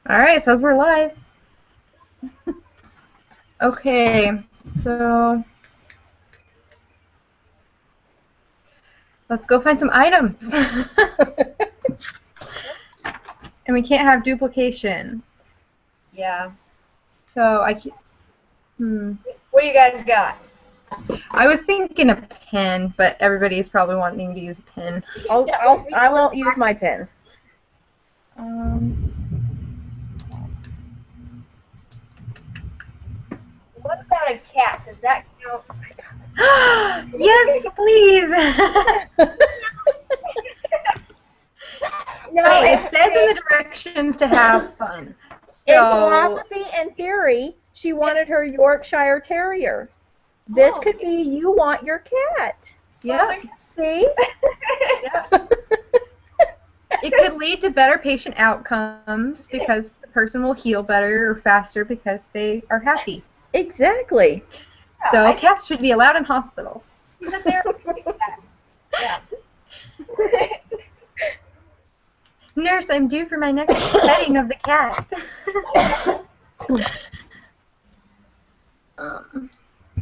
Alright, says we're live. Okay, so let's go find some items. And we can't have duplication. Yeah. So I What do you guys got? I was thinking a pen, but everybody's probably wanting to use a pen. I won't use my pen. What about a cat? Does that count? Yes, please. No, Hey, it says in the directions to have fun. In So philosophy and theory, she wanted her Yorkshire Terrier. This Oh. could be you want your cat. yeah, See? it could lead to better patient outcomes because the person will heal better or faster because they are happy. Exactly. So cats should be allowed in hospitals. Yeah. Nurse, I'm due for my next petting of the cat.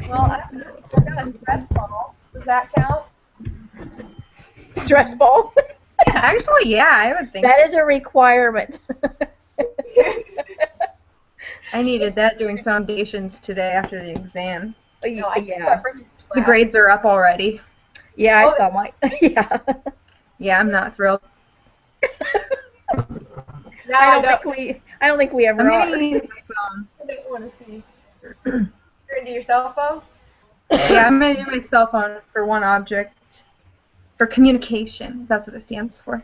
Well, I got a stress ball. Does that count? Stress ball. Actually, yeah, I would think That is a requirement. I needed that doing foundations today after the exam. Yeah. The grades are up already. Yeah, I saw mine. Yeah. Yeah, I'm not thrilled. No, I don't think we ever I'm are. gonna use the phone. I don't want to see. You're into your cell phone? Yeah, I'm gonna do my cell phone for one object. For communication. That's what it stands for.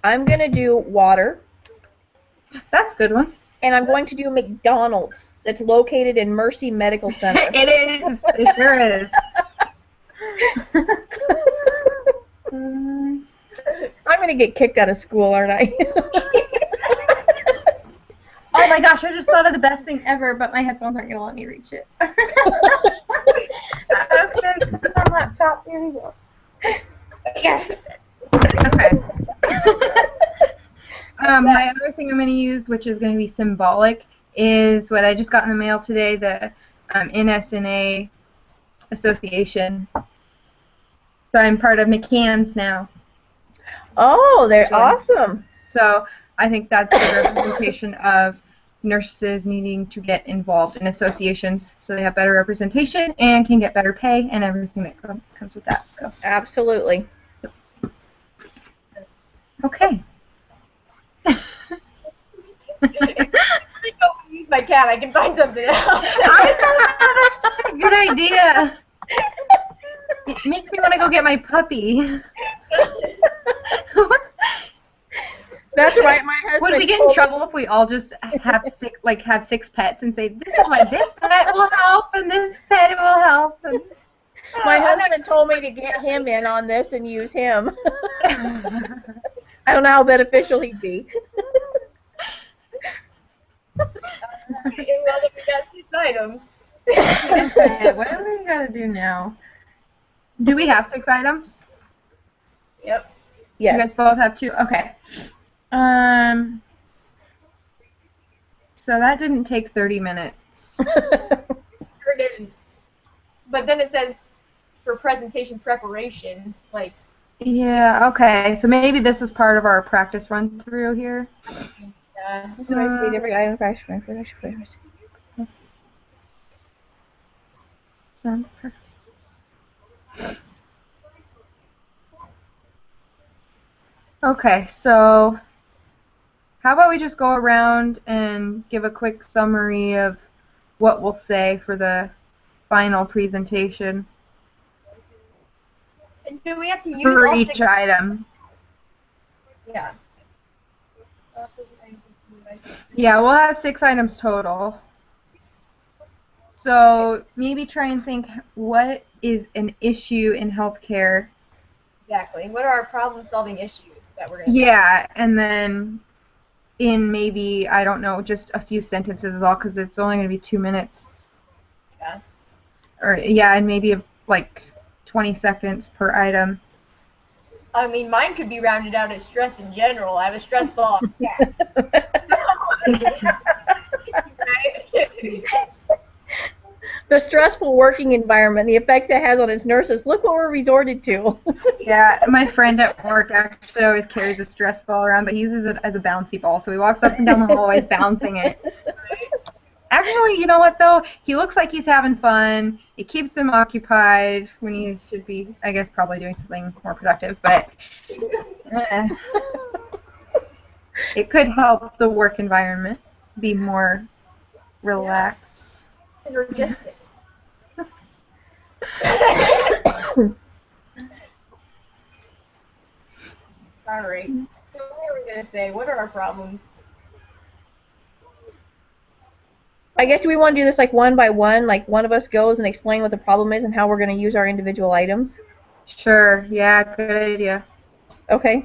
I'm going to do water, That's a good one. and I'm going to do McDonald's that's located in Mercy Medical Center. It is. It sure is. I'm going to get kicked out of school, aren't I? Oh my gosh, I just thought of the best thing ever, but my headphones aren't going to let me reach it. Okay, put it on laptop. Here we go. Yes. Okay. My other thing I'm going to use, which is going to be symbolic, is what I just got in the mail today, the NSNA Association. So I'm part of McCann's now. Oh, they're Sure. awesome. So I think that's a representation of nurses needing to get involved in associations so they have better representation and can get better pay and everything that comes with that. So, Absolutely. okay. I don't use my cat. I can find something else. I thought that's such a good idea. It makes me want to go get my puppy. That's right. My husband. Would we get in trouble if we all just have six pets and say, this is why this pet will help and this pet will help? And My husband told me to get him in on this and use him. I don't know how beneficial he'd be. Well, then we got 6 items. Okay, what do we gotta do now? Do we have 6 items? Yep. You guys Yes. both have 2? Okay. So that didn't take 30 minutes. Sure didn't. But then it says for presentation preparation, like, Yeah, okay. So maybe this is part of our practice run through here. Okay, so how about we just go around and give a quick summary of what we'll say for the final presentation and do we have to use for all each 6? item. Yeah. Yeah, we'll have 6 items total. So maybe try and think, what is an issue in healthcare? Exactly. What are our problem-solving issues that we're going to Yeah, and then in maybe, I don't know, just a few sentences is all, because it's only going to be 2 minutes. Yeah. Or yeah, and maybe like 20 seconds per item. I mean, mine could be rounded out as stress in general. I have a stress ball. Yeah. Right? The stressful working environment, the effects it has on its nurses. Look what we're resorted to. Yeah, my friend at work actually always carries a stress ball around, but he uses it as a bouncy ball, so he walks up and down the hallways bouncing it. Actually, you know what though? He looks like he's having fun. It keeps him occupied when he should be, I guess, probably doing something more productive, but eh, it could help the work environment be more relaxed. Synergistic. Alright. So what are we going to say? What are our problems? I guess do we want to do this like one by one? Like one of us goes and explain what the problem is and how we're going to use our individual items? Sure, yeah, good idea. Okay.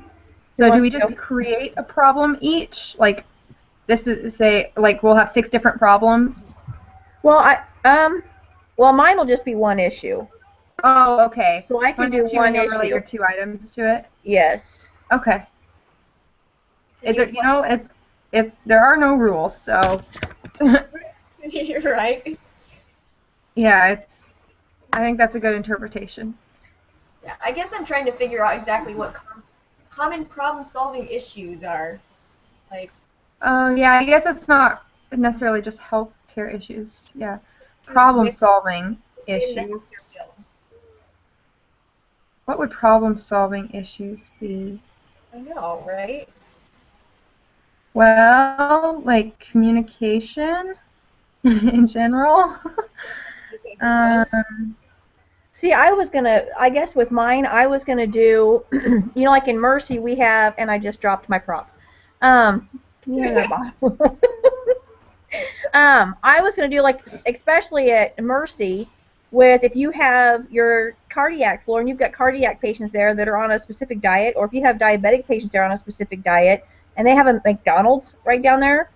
Who So do wants we to just go? create a problem each? Like this is say like we'll have 6 different problems. Well, well, mine will just be one issue. Oh, okay. So I can One do issue one and you'll relate issue. your 2 items to it. Yes. Okay. Can You know, there are no rules, so You're right. yeah, I think that's a good interpretation. Yeah, I guess I'm trying to figure out exactly what common problem-solving issues are. Like, Oh, yeah, I guess it's not necessarily just healthcare issues. Yeah. Problem-solving in the issues. healthcare field. What would problem-solving issues be? I know, right? Well, like communication in general. Um, See, I guess with mine, I was gonna do, you know, like in Mercy we have, and I just dropped my prop. Can you hear that bottle? I was gonna do like, especially at Mercy, with if you have your cardiac floor and you've got cardiac patients there that are on a specific diet, or if you have diabetic patients that are on a specific diet, and they have a McDonald's right down there.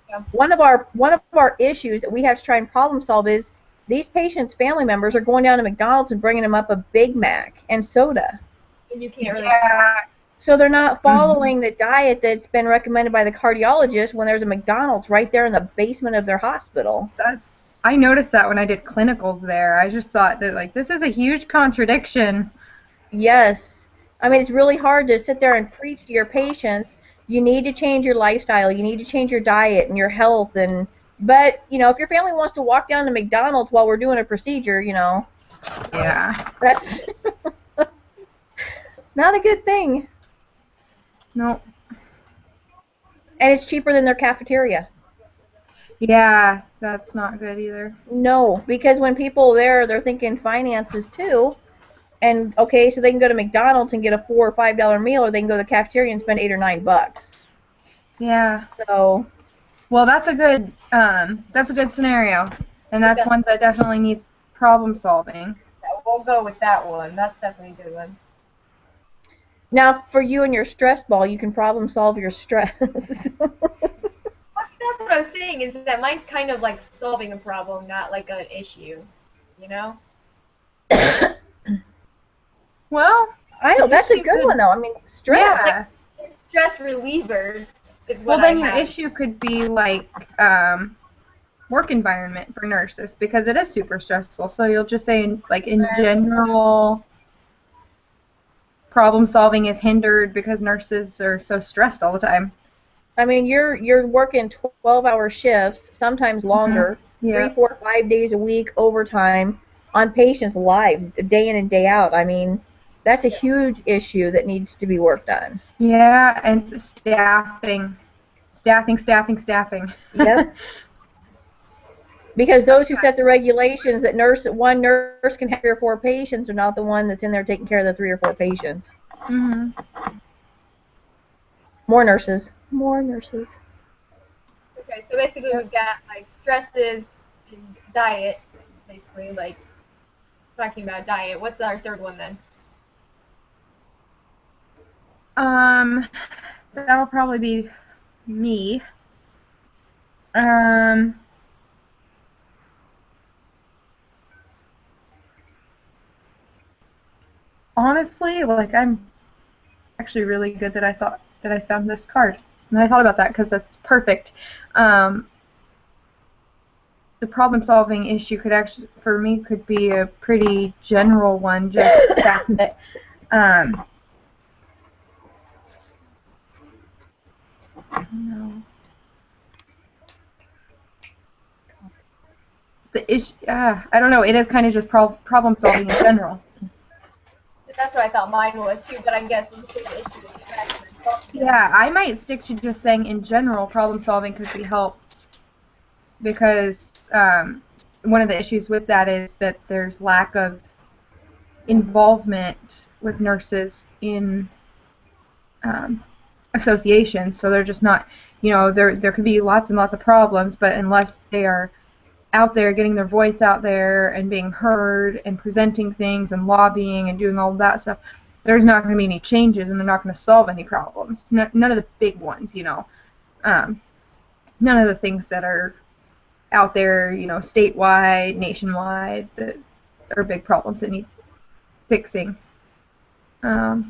Yeah. One of our issues that we have to try and problem solve is these patients' family members are going down to McDonald's and bringing them up a Big Mac and soda. And you can't really. yeah. So they're not following the diet that's been recommended by the cardiologist when there's a McDonald's right there in the basement of their hospital. I noticed that when I did clinicals there. I just thought that like this is a huge contradiction. Yes. I mean, it's really hard to sit there and preach to your patients. You need to change your lifestyle. You need to change your diet and your health. But, you know, if your family wants to walk down to McDonald's while we're doing a procedure, you know, Yeah. that's not a good thing. No. And it's cheaper than their cafeteria. Yeah, that's not good either. No, because when people are there, they're thinking finances too. And okay, so they can go to McDonald's and get a $4 or $5 meal, or they can go to the cafeteria and spend $8 or $9. Yeah. So Well, that's a good scenario, and that's one that definitely needs problem solving. Yeah, we'll go with that one. That's definitely a good one. now for you and your stress ball, you can problem solve your stress. That's what I'm saying, is that mine's kind of like solving a problem, not like an issue. You know? Well, I know that's a issue good could- one though. I mean, stress. yeah. Stress relievers is what Well, then I your have. issue could be like work environment for nurses because it is super stressful. So you'll just say in general, problem solving is hindered because nurses are so stressed all the time. I mean, you're working 12-hour shifts, sometimes longer, Yeah. 3, 4, 5 days a week, overtime, on patients' lives, day in and day out. I mean, that's a huge issue that needs to be worked on. Yeah, and staffing. Yep. Because those who set the regulations that one nurse can have 3 or 4 patients are not the one that's in there taking care of the 3 or 4 patients. Mhm. More nurses. More nurses. Okay, so basically we've got like stresses and diet, basically like talking about diet. What's our third one then? That'll probably be me. Um, honestly, like I'm actually really good that I thought that I found this card. And I thought about that because that's perfect. The problem-solving issue could actually, for me, could be a pretty general one. Just the fact that no. The issue, I don't know. It is kind of just problem-solving in general. That's what I thought mine was too, but I guess the issue is distraction. Yeah, I might stick to just saying in general problem-solving could be helped because one of the issues with that is that there's lack of involvement with nurses in associations, so they're just not, there could be lots and lots of problems, but unless they are out there getting their voice out there and being heard and presenting things and lobbying and doing all of that stuff, there's not going to be any changes and they're not going to solve any problems. None of the big ones, none of the things that are out there, statewide, nationwide, that are big problems that need fixing. I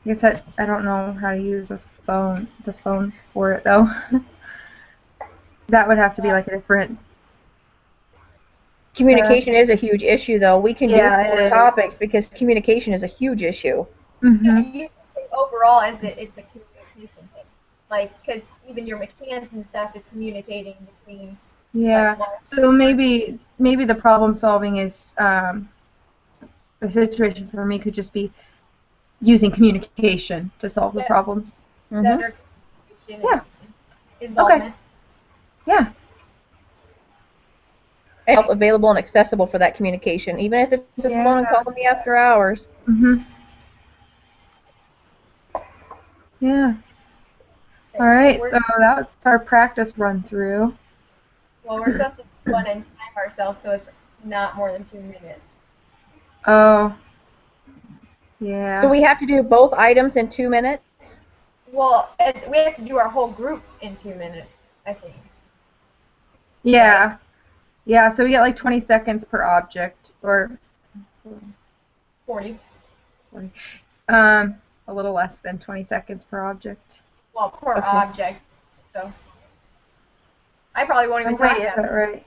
guess I don't know how to use the phone for it though. That would have to be like a different. Communication is a huge issue, though. We can do Yeah, more it topics because communication is a huge issue. Mm-hmm. Yeah, you think overall it's a communication thing. Like, because even your mechanics and stuff is communicating between. Yeah. So maybe the problem solving is the situation for me could just be using communication to solve the problems. Better communication Yeah. and involvement. Okay. Yeah. Help available and accessible for that communication, even if it's just someone calling me after hours. Mhm. Yeah. All right. So that's our practice run through. Well, we're supposed to do one and time ourselves, so it's not more than 2 minutes. Oh. Yeah. So we have to do both items in 2 minutes? Well, we have to do our whole group in 2 minutes, I think. Yeah. Yeah, so we get like 20 seconds per object, or 40. a little less than 20 seconds per object. Well, per object. So I probably won't even Wait, talk is that right?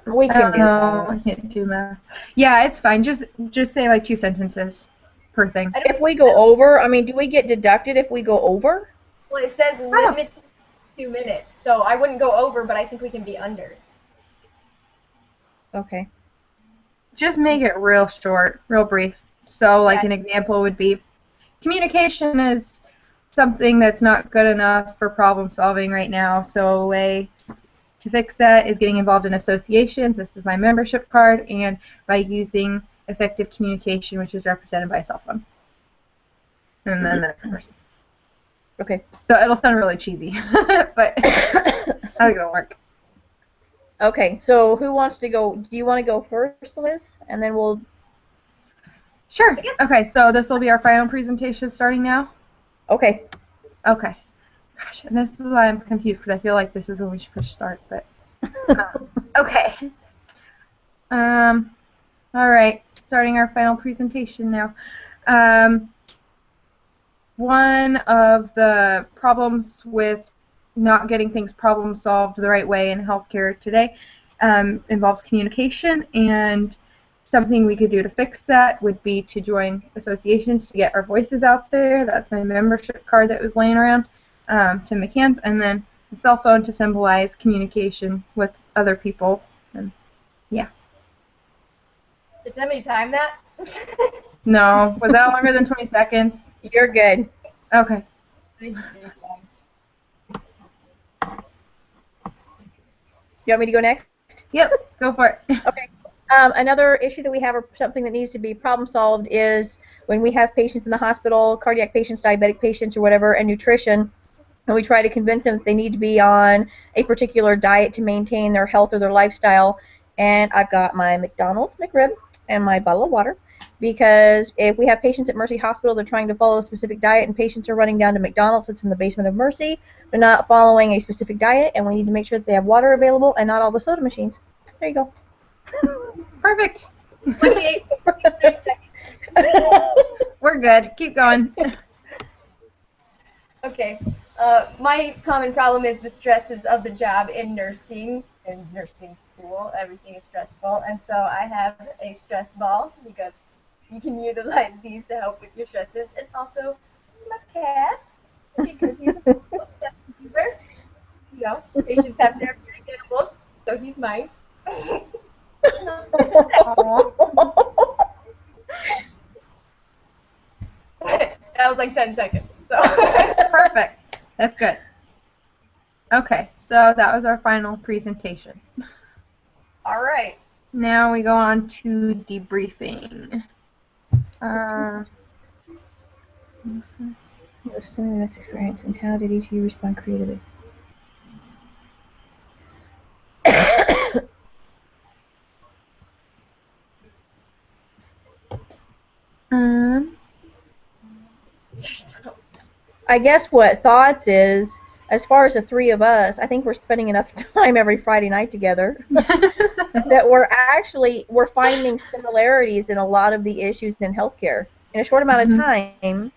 We can do that. I can't do math. Yeah, it's fine. Just say like 2 sentences per thing. If we go over, I mean, do we get deducted if we go over? Well, it says limit 2 minutes, so I wouldn't go over, but I think we can be under. Okay. Just make it real short, real brief. So like an example would be, communication is something that's not good enough for problem solving right now, so a way to fix that is getting involved in associations. This is my membership card, and by using effective communication, which is represented by a cell phone. And then the next person. Okay. So it'll sound really cheesy, but I think it'll work. Okay, so who wants to go? Do you want to go first, Liz? And then we'll... Sure. Okay, so this will be our final presentation starting now? Okay. Okay. Gosh, and this is why I'm confused, because I feel like this is when we should push start, but... okay. All right, starting our final presentation now. One of the problems with not getting things problem solved the right way in healthcare today involves communication, and something we could do to fix that would be to join associations to get our voices out there. That's my membership card that was laying around to McCann's, and then a cell phone to symbolize communication with other people. And yeah. Did somebody time that? No, was that longer than 20 seconds? You're good. Okay. You want me to go next? Yep, go for it. Okay. Another issue that we have, or something that needs to be problem solved, is when we have patients in the hospital, cardiac patients, diabetic patients, or whatever, and nutrition, and we try to convince them that they need to be on a particular diet to maintain their health or their lifestyle. And I've got my McDonald's McRib and my bottle of water, because if we have patients at Mercy Hospital, they're trying to follow a specific diet, and patients are running down to McDonald's. It's in the basement of Mercy. They're not following a specific diet, and we need to make sure that they have water available and not all the soda machines. There you go. Perfect. 28 seconds. We're good. Keep going. Okay. My common problem is the stresses of the job in nursing and nursing school. Everything is stressful, and so I have a stress ball because you can utilize these to help with your stresses. And also my cat because he's a fever. You know, patients have therapeutic animals, so he's mine. That was like 10 seconds. So. Perfect. That's good. Okay, so that was our final presentation. All right. Now we go on to debriefing. Most stimulus experience, and how did each of you respond creatively? I guess what thoughts is, as far as the three of us, I think we're spending enough time every Friday night together that we're finding similarities in a lot of the issues in healthcare. In a short amount of time,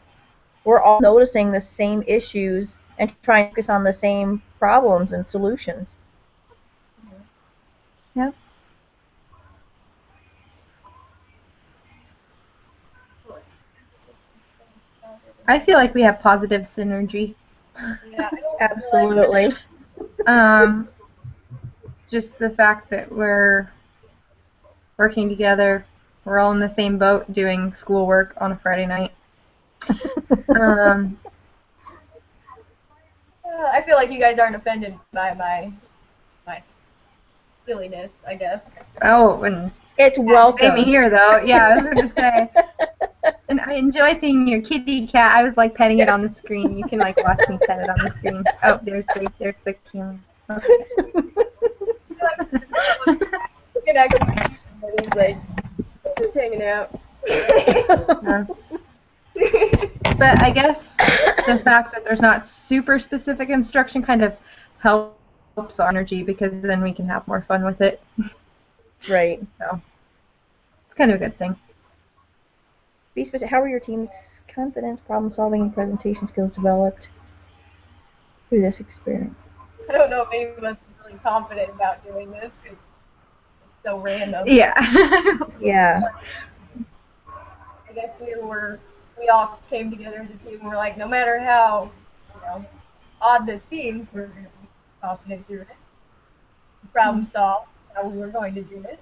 we're all noticing the same issues and trying to focus on the same problems and solutions. Yep. I feel like we have positive synergy. Yeah, Absolutely. Just the fact that we're working together, we're all in the same boat doing schoolwork on a Friday night. I feel like you guys aren't offended by my silliness, I guess. Oh, and it's welcome. Same here, though. Yeah, I was going to say. And I enjoy seeing your kitty cat. I was like petting it on the screen. You can like watch me pet it on the screen. Oh, there's the camera. Okay. He's like just hanging out. But I guess the fact that there's not super specific instruction kind of helps our energy because then we can have more fun with it. Right. So it's kind of a good thing. Be specific. How were your team's confidence, problem solving, and presentation skills developed through this experience? I don't know if any of us is really confident about doing this. It's so random. Yeah. Yeah. I guess we all came together as a team and we're like, no matter how, odd this seems, we're going to be confident through it. Problem solve how we were going to do it.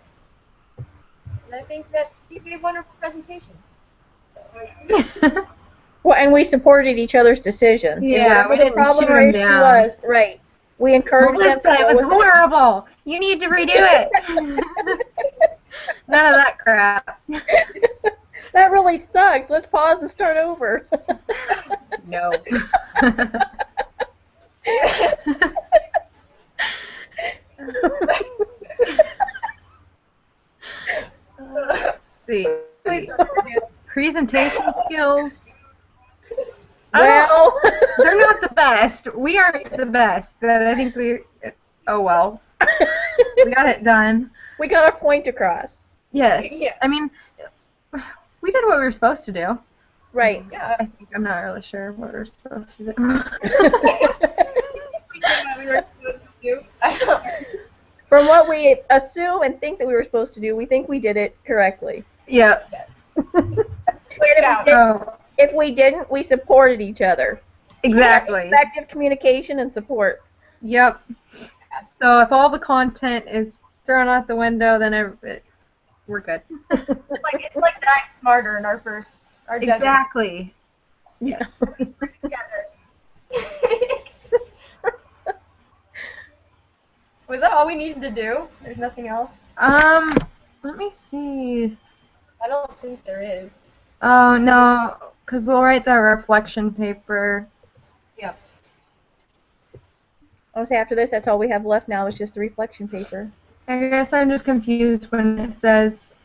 And I think that you gave a wonderful presentation. Well, and we supported each other's decisions. Yeah, whatever the problem or issue was, right. We encouraged them to it was horrible. You need to redo it. None of that crap. That really sucks. Let's pause and start over. No. Let's see. Presentation skills. Well, they're not the best. We aren't the best, but I think oh well. We got it done. We got our point across. Yes. Yeah. I mean, we did what we were supposed to do. Right. Yeah. I'm not really sure what we're supposed to do. From what we assume and think that we were supposed to do, we think we did it correctly. Yeah. If we didn't, we supported each other. Exactly. Effective communication and support. Yep. So if all the content is thrown out the window, then we're good. It's like Night Smarter in our exactly. Yes. Was that all we needed to do? There's nothing else? Let me see. I don't think there is. Oh, no, because we'll write that reflection paper. Yep. I would say after this, that's all we have left now is just the reflection paper. I guess I'm just confused when it says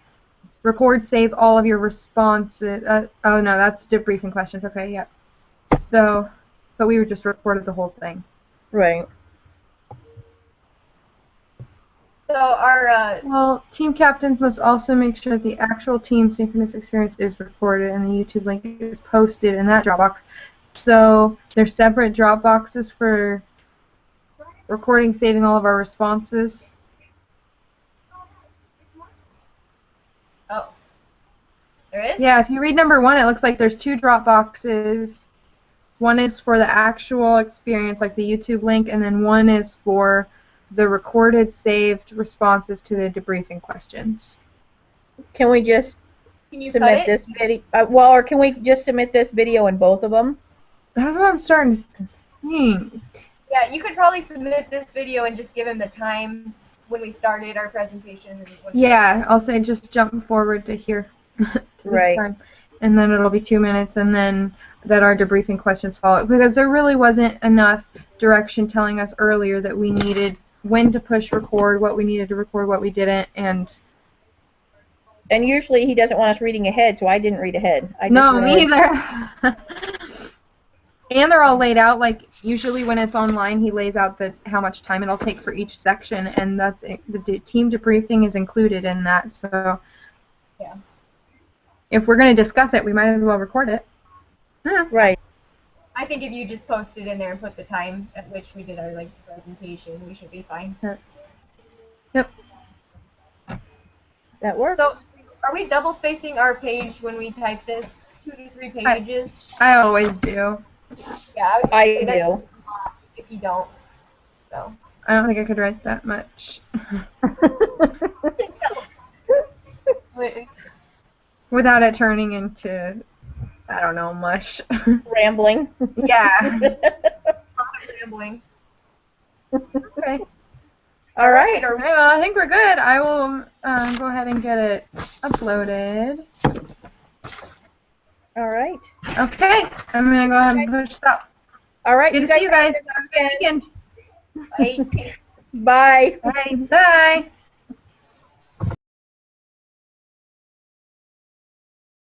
record, save all of your responses. Oh, no, that's debriefing questions. Okay, yeah. So, but we just recorded the whole thing. Right. So our well, team captains must also make sure the actual team synchronous experience is recorded and the YouTube link is posted in that Dropbox. So there's separate Dropboxes for recording, saving all of our responses. Oh. There is? Yeah, if you read number 1, it looks like there's 2 Dropboxes. One is for the actual experience, like the YouTube link, and then one is for the recorded, saved responses to the debriefing questions. Can we just Can you submit cut it? this video? Well, or can we just submit this video in both of them? That's what I'm starting to think. Yeah, you could probably submit this video and just give him the time when we started our presentation. And when Yeah, I'll say just jump forward to here, to this Right. time, and then it'll be 2 minutes, and then that our debriefing questions follow, because there really wasn't enough direction telling us earlier that we needed when to push record, what we needed to record, what we didn't, and And usually he doesn't want us reading ahead, so I didn't read ahead. I just no, read. me either. And they're all laid out, like usually when it's online, he lays out how much time it'll take for each section, and that's the team debriefing is included in that. So Yeah. if we're going to discuss it, we might as well record it. Yeah. Right. I think if you just post it in there and put the time at which we did our presentation, we should be fine. Yep. That works. So, are we double spacing our page when we type this? 2 to 3 pages? I always do. Yeah, would I say that's do. a lot if you don't. So. I don't think I could write that much. Wait, Without it turning into, I don't know, mush. Rambling. Yeah. rambling. Okay. All right. Okay, well, I think we're good. I will go ahead and get it uploaded. All right. Okay, I'm going to go ahead and push stop. All right. Good to see you guys. Have a good weekend. Bye. Bye. Bye. Bye.